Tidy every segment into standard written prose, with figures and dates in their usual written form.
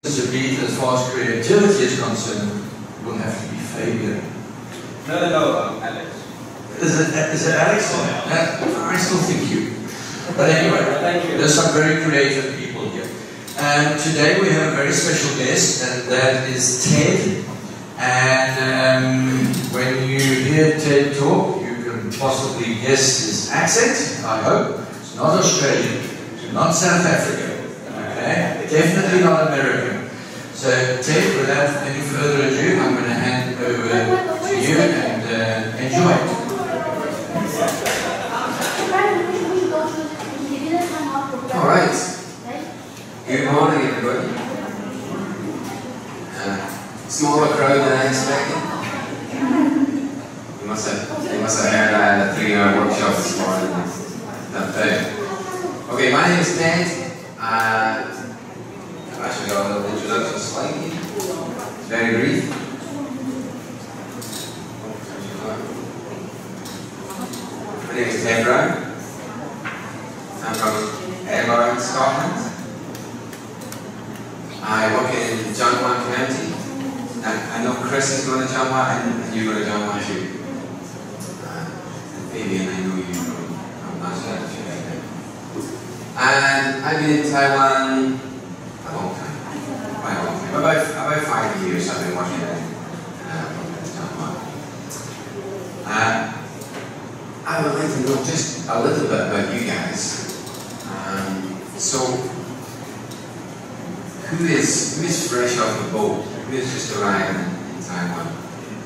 To beat as far as creativity is concerned will have to be Fabian. No, Alex. Is it Alex? I still think you. But anyway, thank you. There's some very creative people here. And today we have a very special guest, and that is Ted. And when you hear Ted talk, you can possibly guess his accent, I hope. It's not Australian, it's not South African. Okay? Definitely not American. So, Ted, without any further ado, I'm going to hand it over to you and enjoy it. Alright. Good morning, everybody. Smaller crowd than I expected. You must have heard I had a 3-hour workshop this morning. Okay, my name is Ted. I've actually got a little introduction slide here. It's very brief. My name is Ted Brown. I'm from Edinburgh, Scotland. I work in John County. I know Chris is going to John and you're going to John too. And Fabian, I know you from Nashville. And I've been in Taiwan a long time, quite a long time. About 5 years I've been working in Taiwan. I would like to know just a little bit about you guys. So, who is fresh off the boat? Who has just arrived in Taiwan?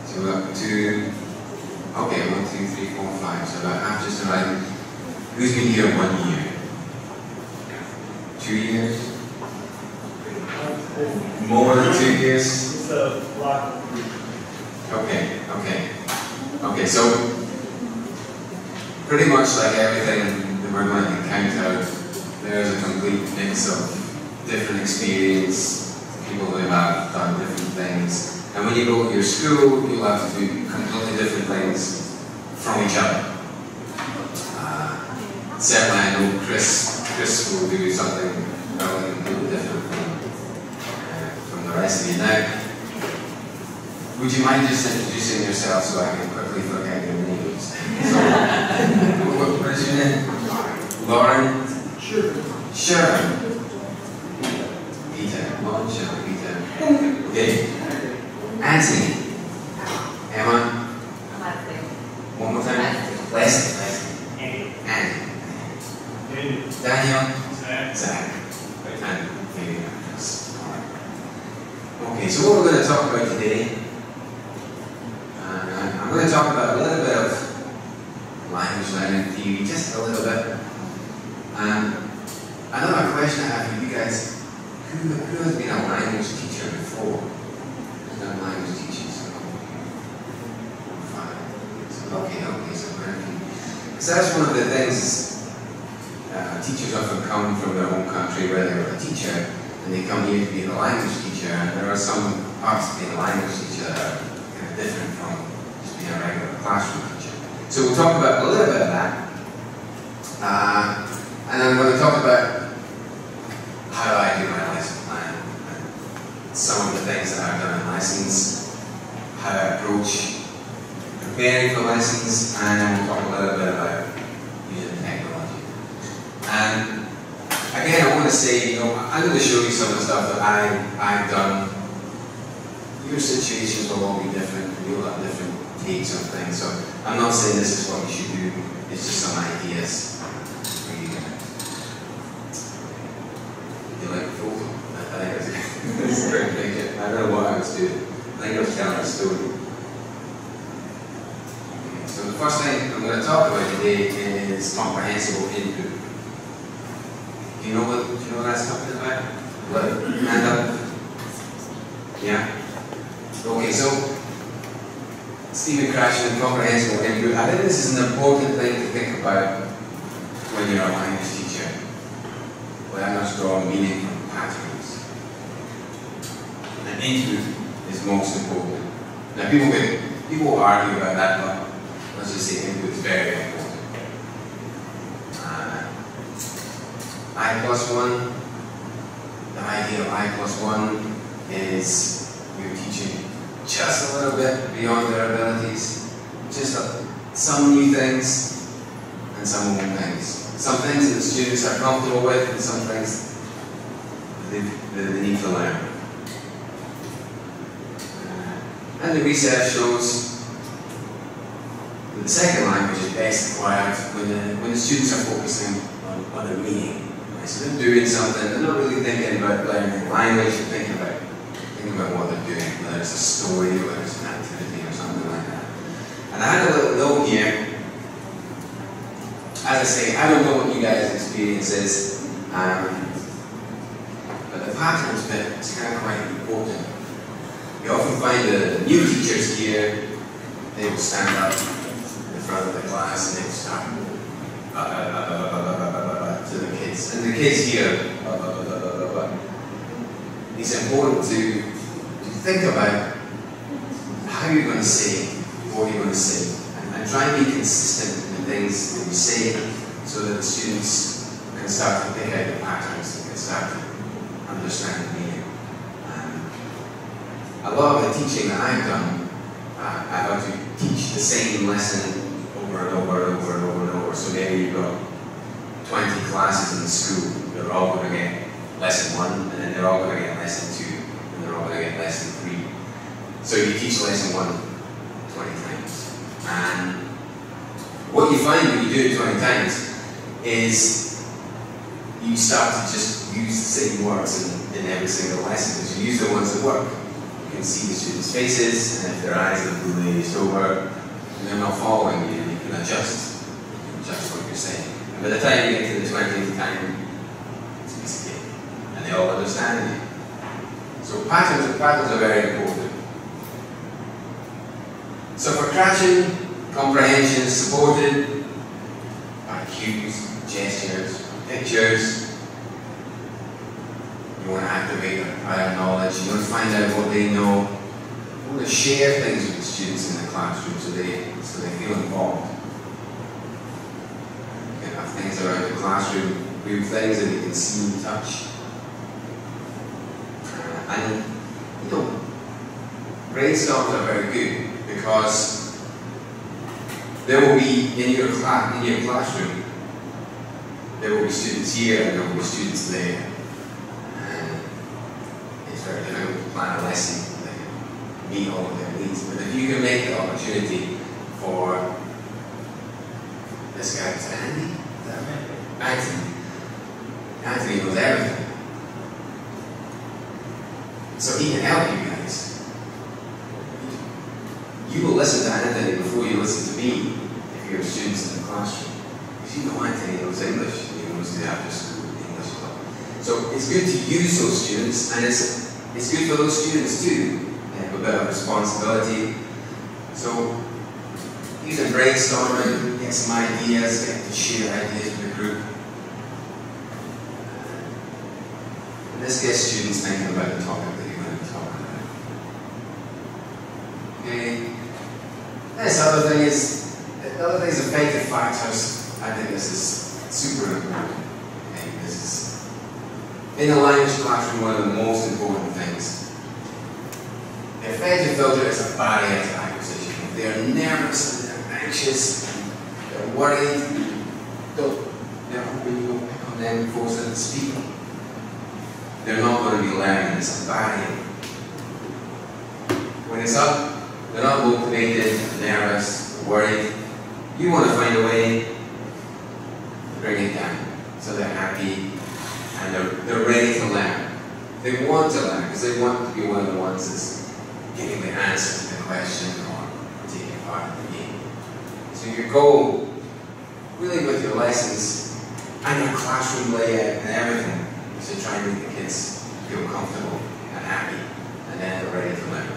So we're up to, okay, 1, 2, 3, 4, 5. So I've just arrived. Who's been here 1 year? 2 years? More than 2 years? Okay, so pretty much like everything that we're going to encounter, there's a complete mix of different experience, people who have done different things. And when you go to your school, you'll have to do completely different things from each other. Certainly I know Chris will do something probably completely different from the rest of you. Now, would you mind just introducing yourself so I can quickly forget your names? So, what is your name? Lauren? Sharon. Peter. Lauren, Sharon, Peter. Okay. Anthony. Emma. One more time. Leslie. Andy. Daniel. Zach. And maybe Chris. Okay, so what we're going to talk about today, I'm going to talk about a little bit of language learning theory, just a little bit. Another question I have for you guys, who has been a language teacher before? Who's done language teaching? Okay, so very few. So that's one of the things. Teachers often come from their home country where they were a teacher, and they come here to be a language teacher, and there are some parts of being a language teacher that are kind of different from just being a regular classroom teacher. So we'll talk about a little bit of that, and then we're going to talk about how I do my lesson plan, and some of the things that I've done in lessons, how I approach preparing for lessons, and then we'll talk a little bit about using technology. And again, I want to say, I'm going to show you some of the stuff that I've done. Your situations will all be different, you'll have different takes on things. So I'm not saying this is what you should do, it's just some ideas for you guys. You like the photo? I think it's a great picture. I don't know what I was doing. I think I was telling a story. Okay, so the first thing I'm going to talk about today is comprehensible input. Do you know what that's talking about? Hand up. Yeah? Okay, so Stephen Krashen, comprehensible input. I think this is an important thing to think about when you're a language teacher. Learn to draw meaning from patterns. And input is most important. Now people argue about that, but let's just say input is very important. I+1, the idea of I+1 is you're teaching just a little bit beyond their abilities, just some new things and some old things. Some things that the students are comfortable with and some things they need to learn. And the research shows that the second language is best acquired when the students are focusing on their meaning. Right? So they're doing something, they're not really thinking about learning language, they're thinking about what they're doing, whether it's a story, whether it's an activity or something like that. And I had a little note here. As I say, I don't know what you guys' experience is, but the patterns bit is kind of quite important. You often find the new teachers here, they will stand up in front of the class and they will start to the kids. And the kids here, it's important to think about how you're going to say what you're going to say, and try and be consistent in the things that you say so that the students can start to pick out the patterns and can start to understand the meaning. A lot of the teaching that I've done, I had to teach the same lesson over and over and over and over and over. So maybe you've got 20 classes in the school, they're all going to get lesson 1, and then they're all going to get lesson 2, and they're all going to get lesson 3. So you teach lesson 1 20 times. And what you find when you do it 20 times is you start to just use the same words in every single lesson, because you use the ones that work. You can see the students' faces, and if their eyes are glazed over, and they're not following you, you can adjust what you're saying. And by the time you get to the 20th time, it's a piece of cake, and they all understand you. So patterns are very important. So for catching, comprehension is supported by cues, gestures, pictures. You want to activate their prior knowledge, you want to find out what they know. You want to share things with the students in the classroom so they feel involved. You can have things around the classroom, group things that you can see and touch. And you know, brainstorms are very good because there will be in your classroom, there will be students here and there will be students there. And it's very difficult to plan a lesson that meet all of their needs. But if you can make the opportunity for this guy, is that Andy? Is that right? Anthony knows everything. So he can help you guys. You will listen to Anthony before you listen to me if you're students in the classroom. Because you know Anthony knows English, he knows the after school English club. So it's good to use those students, and it's good for those students too. They have a bit of responsibility. So using brainstorming, get some ideas, get to share ideas with the group. And this gets students thinking about the topic that you're going to be talking about. Okay. The other thing is effective factors. I think this is super important. Okay. This is, in a language classroom, one of the most important things. The effective filter is a barrier to acquisition. If they're nervous and they're anxious and they're worried, they're hoping you don't pick on them and force them to speak. They're not going to be learning. It's a barrier. When it's up, they're not motivated, nervous, worried. You want to find a way to bring it down so they're happy and they're ready to learn. They want to learn because they want to be one of the ones that's getting the answer to the question or taking part in the game. So your goal, really with your lessons and your classroom layout and everything, is to try and make the kids feel comfortable and happy, and then they're ready to learn.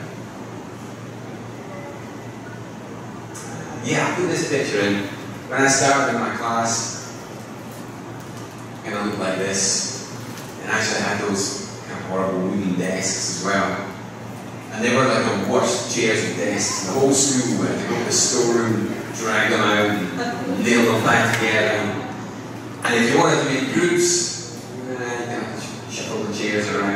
Yeah, I put this picture in. When I started in my class, it looked like this. And actually I had those kind of horrible wooden desks as well. And they were like the worst chairs and desks in the whole school. Where they go to the storeroom, drag them out, and nail them back together. And if you wanted to make groups, shuffle the chairs around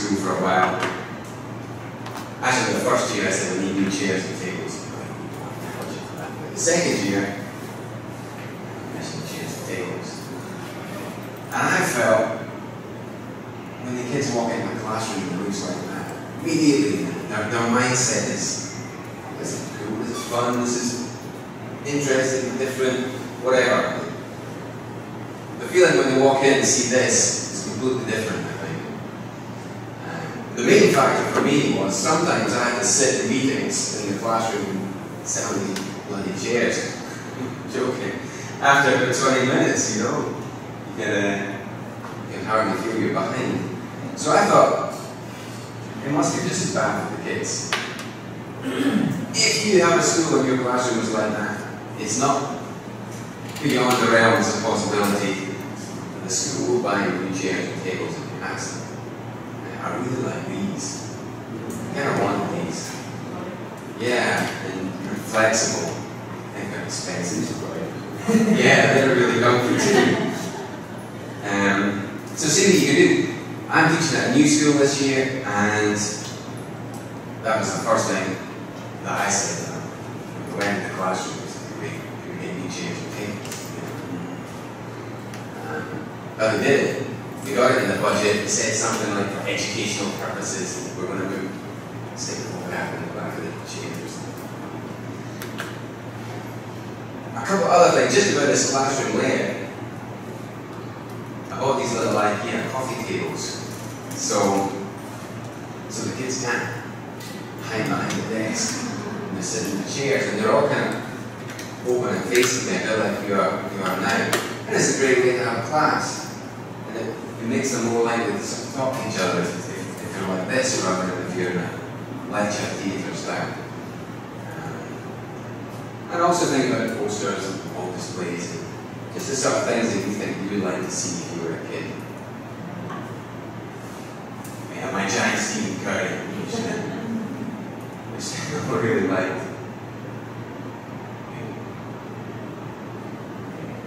school for a while. Actually, the first year I said we need new chairs and tables. The second year, I said chairs and tables. And I felt, when the kids walk in my classroom and it looks like that, immediately their mindset is, this is cool, this is fun, this is interesting, different, whatever. The feeling when they walk in and see this is completely different, I think. The main factor for me was sometimes I had to sit in meetings in the classroom, sit on these bloody chairs. Joking. After about 20 minutes, you know, you can hardly feel you're behind. So I thought, it must be just as bad for the kids. If you have a school and your classroom is like that, it's not beyond the realms of possibility that the school will buy new chairs and tables and you ask them, I really like these. I kind of want these. Yeah, and they're flexible. I think they're expensive. Yeah, they're really comfy too. So see what you can do. I'm teaching at a new school this year, and that was the first thing that I said to them. We went into the classroom, we get new chairs and tables. But we did it. We got it in the budget. We said something like, for educational purposes, we're going to move stick the whole gap in the back of the chairs. A couple other things, just about this classroom layout. I bought these little IKEA coffee tables, so the kids can't hide behind the desk and they're sitting in the chairs, and they're all kind of open and facing it, they're like you are now. And it's a great way to have a class, and it makes them more likely to talk to each other if you're like this rather than if you're in a lecture theatre style. And also think about posters and wall displays. Just the sort of things that you think you would like to see if you were a kid. I have my giant Stephen Curry, which I really liked.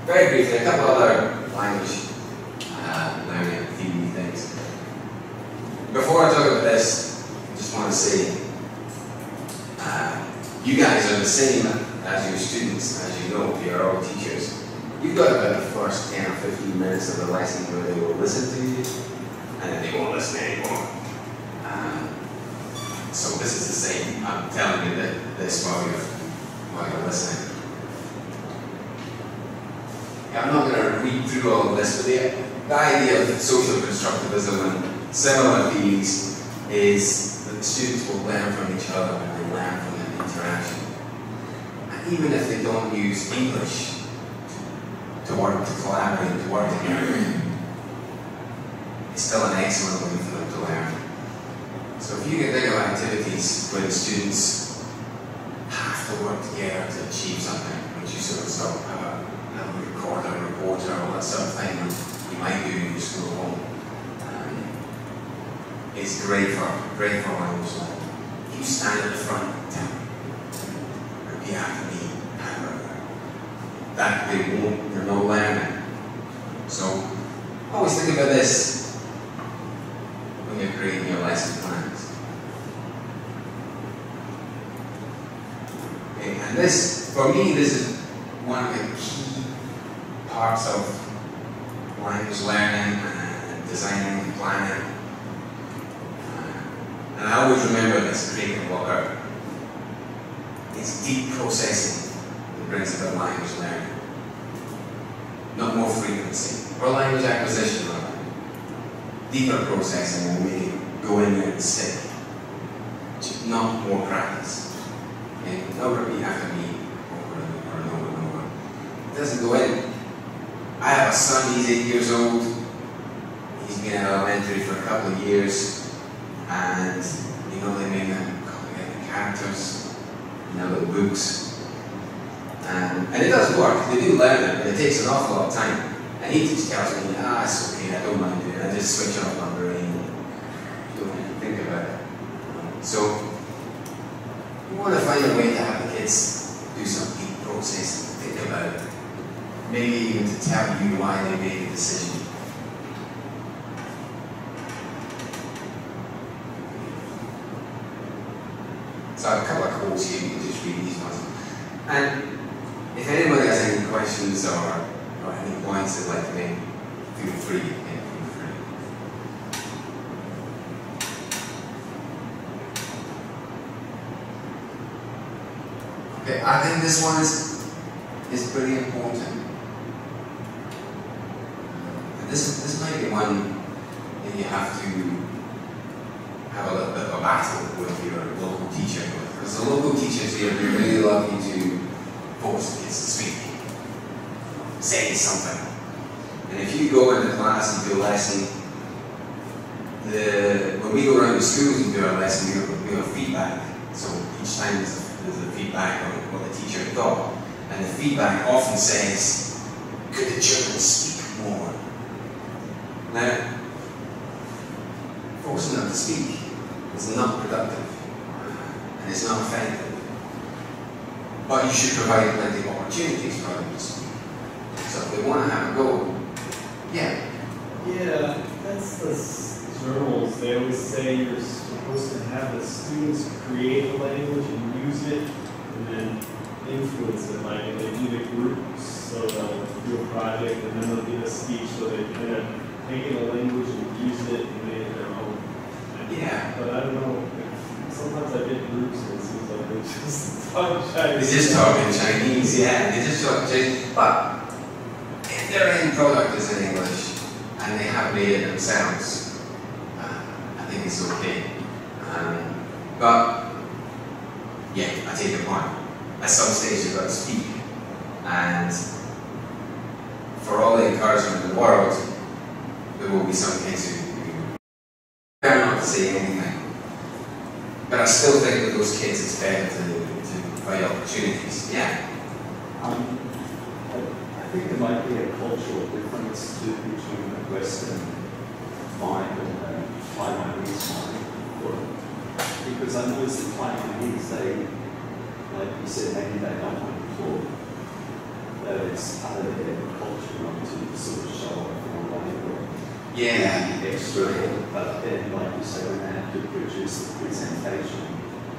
Very briefly, a couple other language learning and theory things. Before I talk about this, I just want to say, you guys are the same as your students, as you know, you're all teachers. You've got about the first 10 or 15 minutes of the lesson where they will listen to you, and then they won't listen anymore. So this is the same. I'm telling you this while you're listening. I'm not going to read through all of this, but the idea of social constructivism and similar theories is that the students will learn from each other and they learn from the interaction. And even if they don't use English to work, to collaborate, to work together, it's still an excellent way for them to learn. So if you can think of activities where the students have to work together to achieve something, which you sort of start a recorder, a reporter, all that sort of thing that you might do in your school home, it's great for language learning. If you stand at the front, repeat after me, that they're no learning. So always think about this when you're creating your lesson plans. Okay, and this, for me, this is one of the key parts of language learning and designing and planning. And I always remember this Craig Walker. It's deep processing that brings about language learning. Not more frequency. Or language acquisition, rather. Deeper processing will make it go in there and stick. Not more practice. Okay? No repeat after me over and over and over. It doesn't go in. I have a son, he's 8 years old. He's been in elementary for a couple of years. And, you know, they make them complicated characters, you know, the books. And it does work, they do learn it, but it takes an awful lot of time. And he just tells me, it's okay, I don't mind doing it, I just switch off my brain and don't even think about it. So, you want to find a way to have the kids do some deep processing, think about it. Maybe even to tell you why they made a decision. So I have a couple of quotes here, you can just read these ones. And if anybody has any questions or any points they'd like to make, feel free. Yeah, feel free. Okay, I think this one is pretty important. And this might be one that you have to have a little bit of a battle with your local teacher. Because the local teachers here, they really love you to force the kids to speak. Say something. And if you go into class and do a lesson, when we go around the schools and do our lesson, we have feedback. So each time there's a feedback on what the teacher thought. And the feedback often says, could the children speak more? Now, forcing them to speak is not productive and it's not effective. But you should provide plenty of opportunities for them to speak. So if they want to have a go, yeah. Yeah, that's the journals. They always say you're supposed to have the students create the language and use it and then influence it. Like they do the groups, so they'll do a project and then they'll give a speech, so they kind of taken a language and used it and made it their own. Yeah. But I don't know. Sometimes I get groups and it seems like they just talk Chinese. They just talk in Chinese, yeah. They just talk Chinese. But if their end product is in English and they have made it themselves, I think it's okay. But yeah, I take your point. At some stage you've got to speak. And for all the encouragement in the world, there will be some kids who dare not to say anything. But I still think with those kids it's better to provide opportunities. Yeah. I think there might be a cultural difference between the Western mind and the Taiwanese mind. Because I noticed in Taiwanese, like you said, maybe they don't want to talk. That it's part of their culture not to sort of show off in a way or Yeah. extra. But then, like you say, when they have to produce the presentation,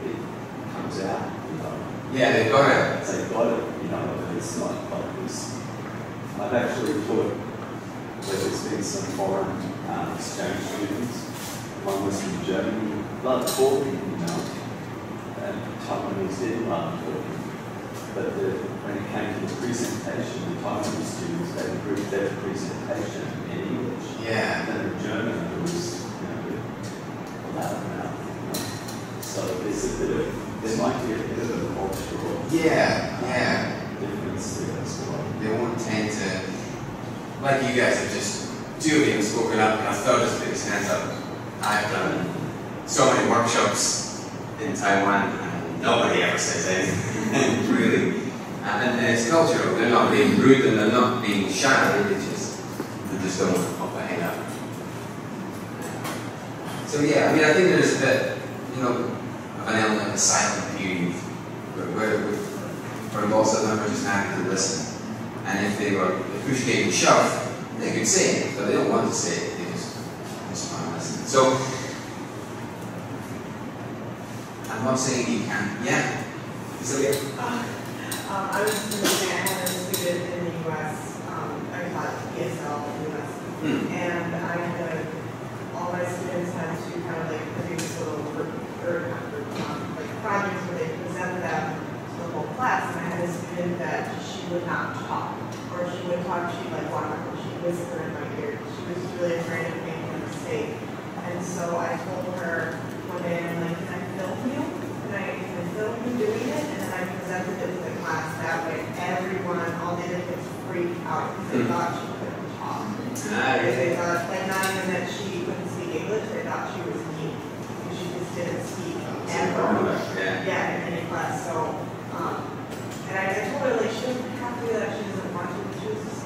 it comes out, you know. Yeah, they've got it. They've got it, you know, but it's not like this. I've actually taught where there's been some foreign exchange students. One was from Germany, loved talking, you know, and Taiwanese didn't love talking. But when it came to the presentation, the Taiwanese students, they improved their presentation in English. Yeah. And then the German, it was, you know, loud mouth, you know. So there's a bit of, there might be a bit of a cultural difference there as well. They won't tend to, like you guys have just, two of you have spoken up, and I thought just put his hands up. I've done so many workshops in Taiwan, and nobody ever says anything, really. And it's cultural. They're not being rude and they're not being shy, they just don't want to pop their hand up. So yeah, I mean, I think there's a bit, you know, of an element of silent period where lots of them are just happy to listen. And if they were push came to shove, they could say it, but they don't want to say it, they just want to listen. So, I'm not saying you can't. Yeah? Cecilia? I was just going to say, I had a student in the U.S., I taught ESL in the U.S., and I had, all my students had to kind of like produce little projects where they present them to the whole class, and I had a student that she would not talk, or she would talk, she'd like walk up and she'd whisper in my ear. She was really afraid of making a mistake. And so I told her one day, I'm like, can I film you? Can I film you doing it? And then I presented it to the class that way. Everyone, all the other kids freaked out because they thought she couldn't talk. Because they thought, like, not even that she couldn't speak English, they thought she was mute. Because she just didn't speak ever. Yeah, in any class. So, and I told her, like, she doesn't have to do that. She doesn't want to. She was just,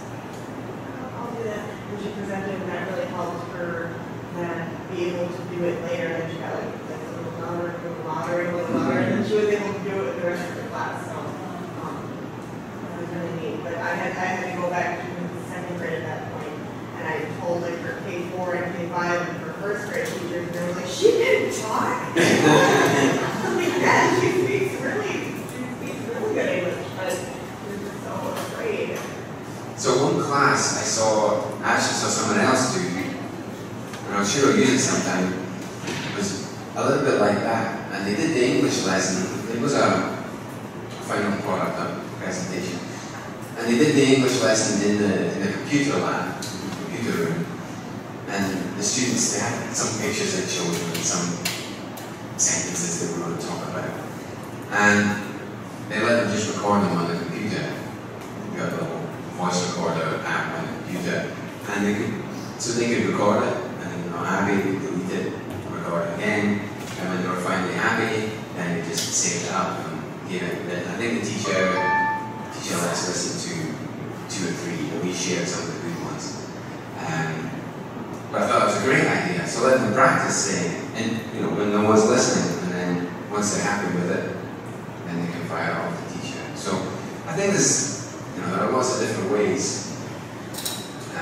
I'll do that. And she presented, and that really helped her then be able to do it later. And she got like a little louder, and then she was able to do it with the rest of the class. So that was really neat. But I had to go back to second grade at that point, and I told like her K4 and K5 and her first grade teachers, and they were like, she didn't talk. I'm like, yeah, she I'm sure I'll use it sometime. It was a little bit like that. And they did the English lesson. It was a final product, a presentation. And they did the English lesson in the computer lab, computer room. And the students, they had some pictures they showed them and some sentences they were going to talk about. And they let them just record them on the computer. We got a little voice recorder app on the computer. And they could record it, and then they were not happy, they delete it, record it again. And when they were finally happy, then they just saved it up and gave it. I think the teacher let us listen to 2 or 3, and we shared some of the good ones. But I thought it was a great idea, so let them practice saying it, and when no one's listening, and then once they're happy with it, then they can fire it off the teacher. So I think there are lots of different ways, but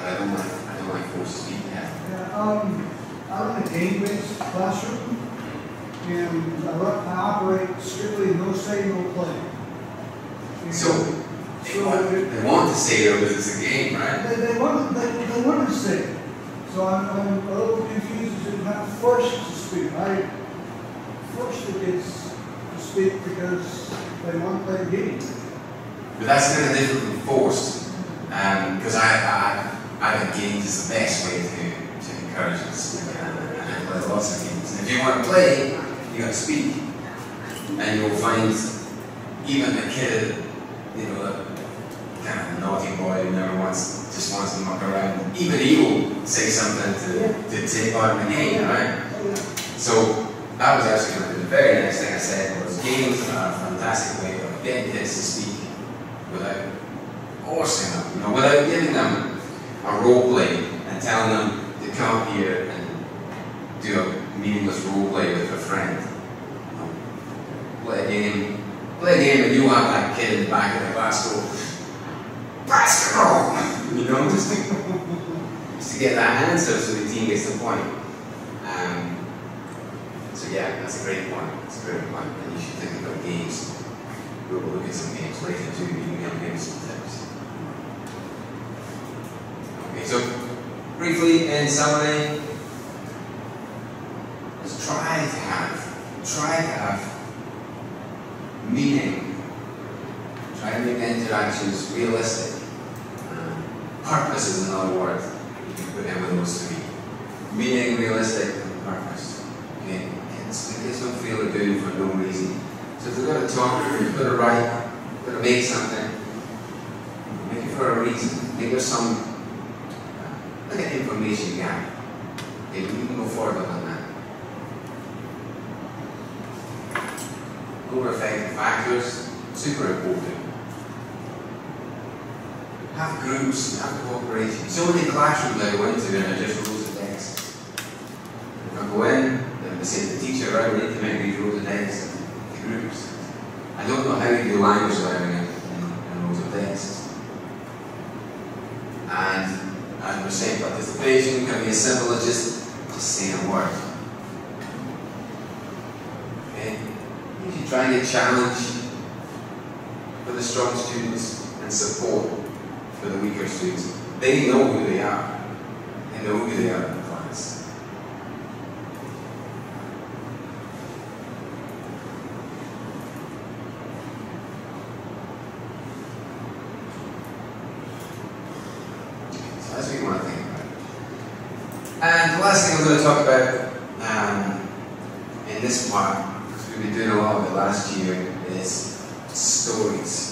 I don't like forced speech. I'm in a game-based classroom, and I operate strictly no say, no play. And So they want to say it because it's a game, right? They want to say. So I'm a little confused as to how forced to speak. I force the kids to speak because they want to play a game. But that's kind of different from forced, because I think games is the best way to encourage us. And I play lots of games. And if you want to play, you got to speak. And you'll find even the kid, the kind of naughty boy who just wants to muck around, even he will say something to take part in the game, right? So that was actually the very next thing I said was games are a fantastic way of getting kids to speak without forcing them, without giving them a role play and telling them to come up here and do a meaningless role play with a friend. Play a game and you have that kid in the back of the class go, basketball! Just to get that answer so the team gets the point. So yeah, that's a great point. It's a great point. And you should think about games. We'll look at some games later too. You can give some tips. Okay, so briefly in summary, let's try to have meaning. Try to make the interactions realistic. Purpose is another word you can put in with those 3. Meaning, realistic, and purpose. Okay? Kids don't feel they're doing it for no reason. So if they've got to talk, they've got to write, they've got to make something, make it for a reason. Make there's some like an information gap. Okay, we can go further than that. Over-affecting factors, super important. Have groups, have cooperation. So many classrooms I go into and I just rows of desks. If I go in, they say to the teacher, right, we need to make these rows of desks into groups. I don't know how you do language learning in rows of desks. And as we're saying, participation can be as simple as just saying a word. Okay? You should try and get challenge for the strong students and support for the weaker students. They know who they are. They know who they are in the class. So that's what you want to think about. And the last thing I'm going to talk about in this part, because we've been doing a lot of it last year, is stories.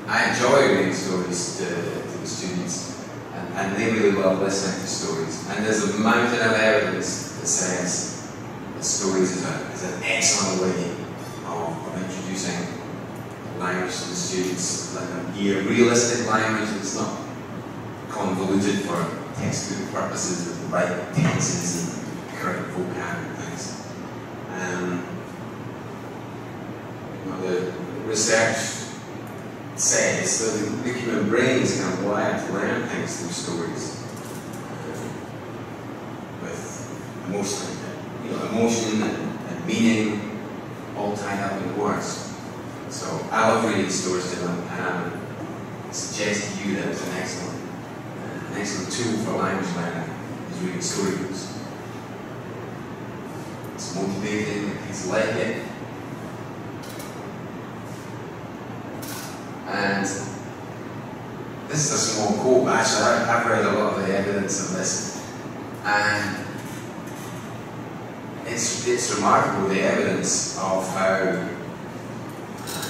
I enjoy reading stories to the students, and they really love listening to stories. And there's a mountain of evidence that says that stories is an excellent way of introducing language to the students. Let them hear realistic language that's not convoluted for textbook purposes with the right tenses and correct vocab and things. The research says that the human brain is kind of wired to learn things through stories. With emotion and meaning all tied up in words. So I love reading stories to them. suggest to you that it's an excellent tool for language learning is reading storybooks. It's motivating, it's like it. And this is a small quote, but actually I've read a lot of the evidence of this. And it's remarkable, the evidence of how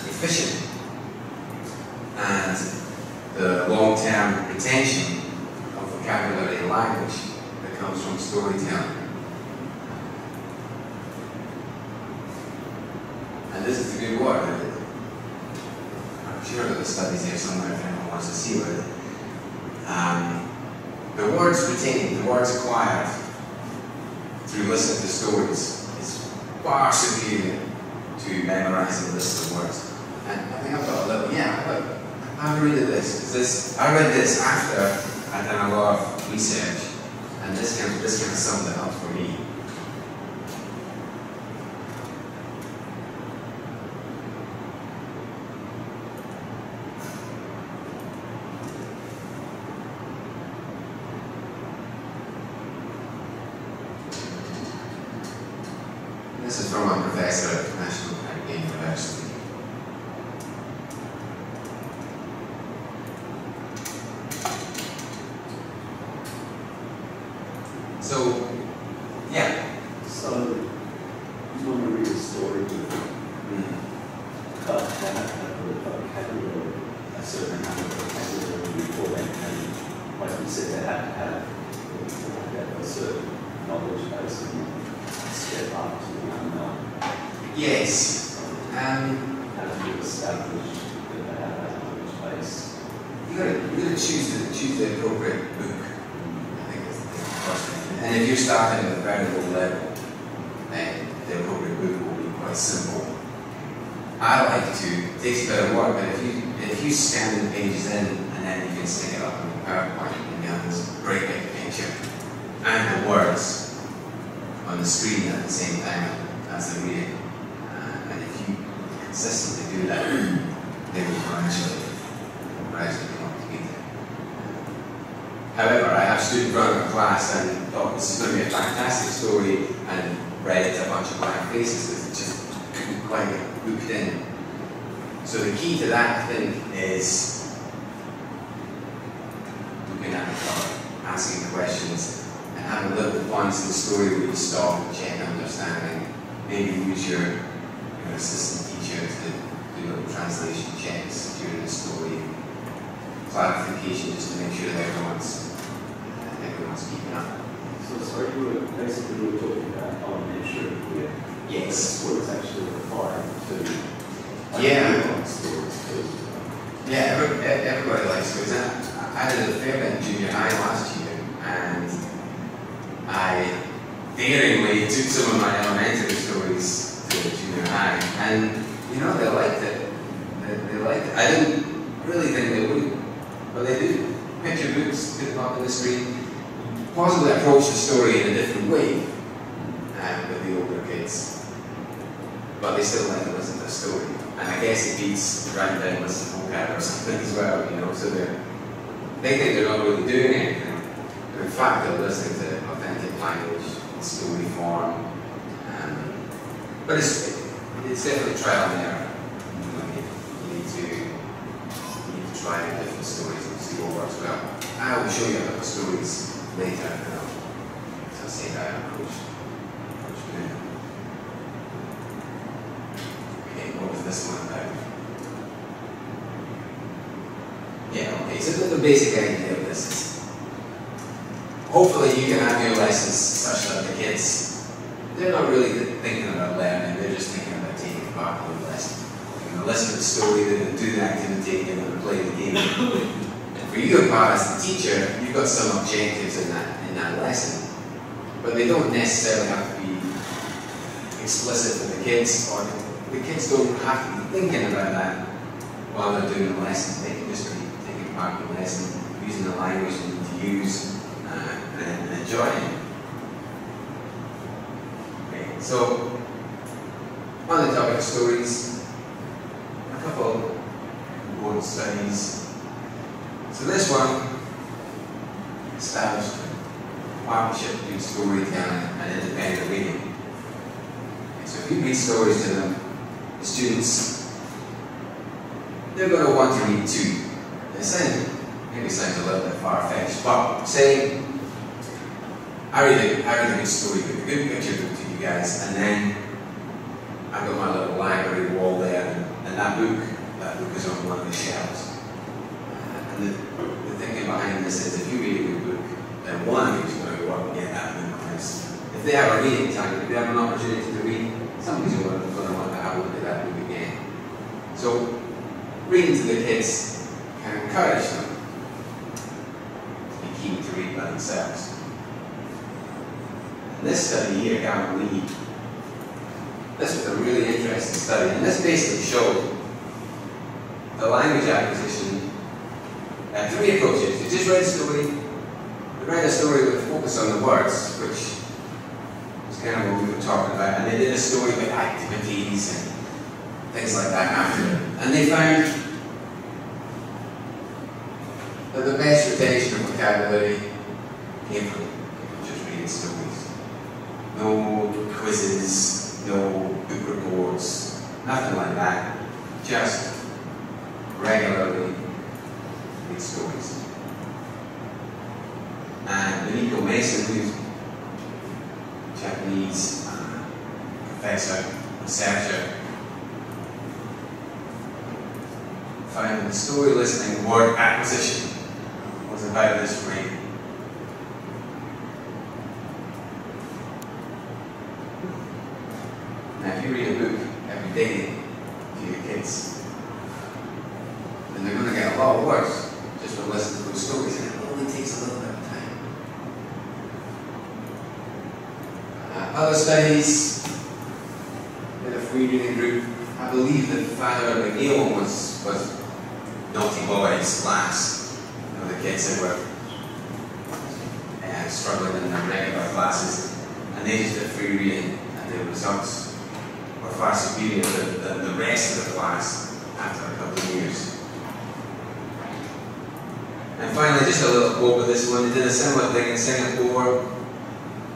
efficient and the long-term retention of vocabulary and language that comes from storytelling. And this is a good word. I'm sure that the studies here somewhere if anyone wants to see it. The words retained, the words acquired through listening to stories is far superior to memorizing lists of words. And I think I've got a little, I've read this. I read this after I'd done a lot of research, and this kind of summed it up for me. This is from a professor at National University. So, yeah. So, you want to read a story with vocabulary, a certain amount of vocabulary before they can, like you said, they have to have a certain knowledge base and step up to the unknown. Yes. How do you establish that they have that knowledge base? You gotta choose the appropriate book. I think it's the first thing. And if you're starting at a very low level, then the appropriate book will be quite simple. I like to, it takes a bit of work, but if you scan the pages in and then you can stick it up in PowerPoint and you have this great big picture and the words on the screen at the same time as the reading. And if you consistently do that, they will gradually come up to beat it. However, I have stood in front of a class and thought this is going to be a fantastic story and read it to a bunch of blank faces because it just couldn't quite get hooked in. So the key to that, I think, is looking at the cover, asking questions, and having little points in the story where you stop and check understanding. Maybe use your assistant teacher to do little translation checks during the story, clarification just to make sure that everyone's keeping up. So you were basically talking about elementary here. Yes. What is actually required to stories. Yeah, everybody likes stories. I did a fair bit in junior high last year, and I daringly took some of my elementary stories to junior high, and they liked it. They liked it. I didn't really think they would, but they do. Picture books, put them up on the screen, possibly approach the story in a different way with the older kids, but they still like to listen to the story. And I guess it beats writing down lists of vocab or something as well, so they think they're not really doing anything, but in fact they're listening to authentic language, story form, but it's definitely trial and error. You need to try different stories and see what works well. I will show you a couple of stories later, so say how I approach doing it. What was this one about? Yeah, okay, so the basic idea of this is hopefully you can have your lessons such that the kids, they're not really thinking about learning, they're just thinking about taking part in the lesson. They're going to listen to the story, they're going to do the activity, they're going to play the game. And for you as the teacher, you've got some objectives in that lesson, but they don't necessarily have to be explicit for the kids, or the kids don't have to be thinking about that while they're doing the lesson. They can just be taking part in the lesson, using the language they need to use, and enjoying it. Okay, so on the topic of stories, a couple important studies. So this one established partnership between storytelling and independent reading. So if you read stories to them, the students, they're going to want to read too. Maybe it sounds a little bit far-fetched, but say, I read a good story book, a good picture book to you guys, and then I've got my little library wall there, and that book is on one of the shelves. And the thinking behind this is, if you read a good book, then one of you is going to go up and get that book. If they have a reading time, if they have an opportunity to read, somebody's going to want to have a look at that book again. So, reading to the kids can encourage them to be keen to read by themselves. And this study here, Gavin Lee, this was a really interesting study, and this basically showed the language acquisition and three approaches. They just read a story with focus on the words, which was kind of what we were talking about, and they did a story with activities and things like that after it. And they found that the best retention of vocabulary came from just reading stories. No quizzes, no book reports, nothing like that. Just regularly read stories. And Benito Mason, who's a Japanese professor, researcher, found that the story listening word acquisition was about this rate. Now, if you read a book every day to your kids, then they're going to get a lot of words just from listening to those stories, and it only takes a little bit of time. Other studies, in a free reading group, I believe that Father McNeil was naughty boys class. You know, the kids that were struggling in their regular classes, and they just did free reading, and the results were far superior than the rest of the class after a couple of years. And finally, just a little quote with this one. They did a similar thing in Singapore,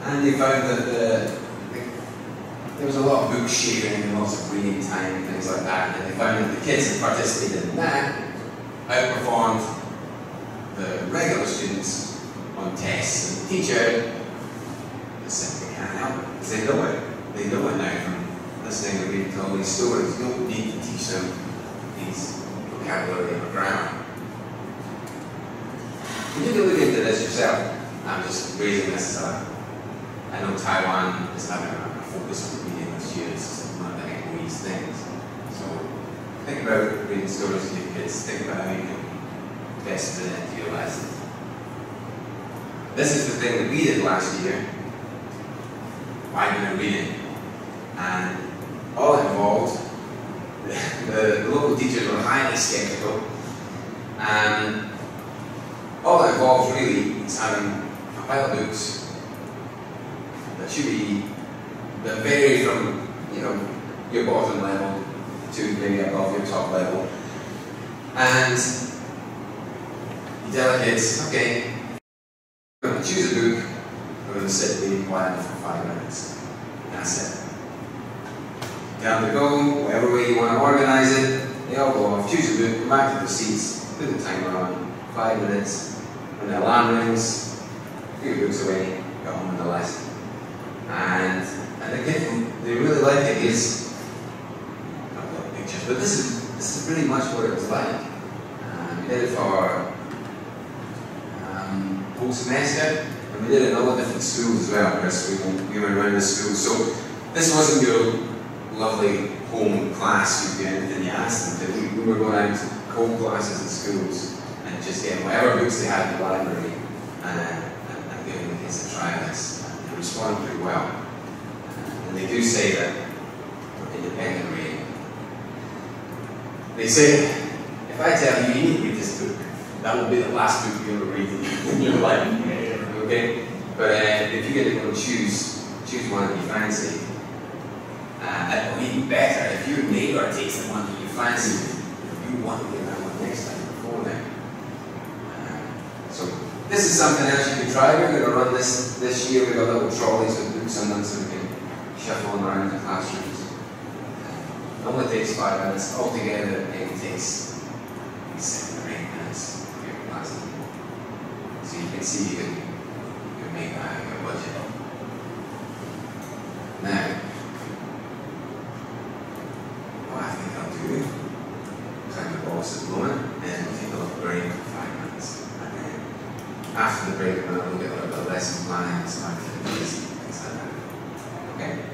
and they found that there was a lot of book sharing and lots of reading time and things like that, and they found that the kids that participated in that outperformed the regular students on tests. And the teacher simply can't help it, because they know it. They know it now from listening and reading to all these stories. You don't need to teach them these vocabulary or grammar. You can look into this yourself. I'm just raising this as I know Taiwan is having a focus on reading this year. It's one of the Ecoese things. So think about reading stories to your kids. Think about how you can best fit it into your lessons. This is the thing that we did last year. 5-minute reading. And all involved, the local teachers were highly skeptical. And all it involves really is having a pile of books that should be, that vary from, your bottom level to maybe above your top level. And you tell the kids, okay, we're going to choose a book, we're going to sit reading quietly for 5 minutes. And that's it. Down to go, whatever way you want to organize it, they all go off, choose a book, go back to their seats, put the timer on, 5 minutes. When the alarm rings, put your books away, go home with the lesson. And again, they really like it. Is not a lot of pictures, but this is pretty much what it was like. We did it for whole semester, and we did it in all the different schools as well. Chris, we went around the schools. So this wasn't your lovely home class. You do anything you asked them to. We were going out to home classes in schools. And just getting whatever books they had in the library and giving the kids a try this. And they respond pretty well. And they do say that for independent reading. They say, if I tell you you need to read this book, that will be the last book you ever read in your life. Okay? But if you get to go and choose one that you fancy, or even better, if your neighbour takes the one that you fancy, you want to get that one next time before then. This is something else you can try. We're going to run this year. We've got little trolleys with books on them so we can shuffle them around the classrooms. It only takes 5 minutes. Altogether, it takes 7 or 8 minutes to get your class. So you can see you can make that your budget. Now, what I think I'll do, because the boss at the moment, and we'll take a little break for 5 minutes. And then after the break, we'll look at a little bit of lesson planning and stuff, things like that. Okay?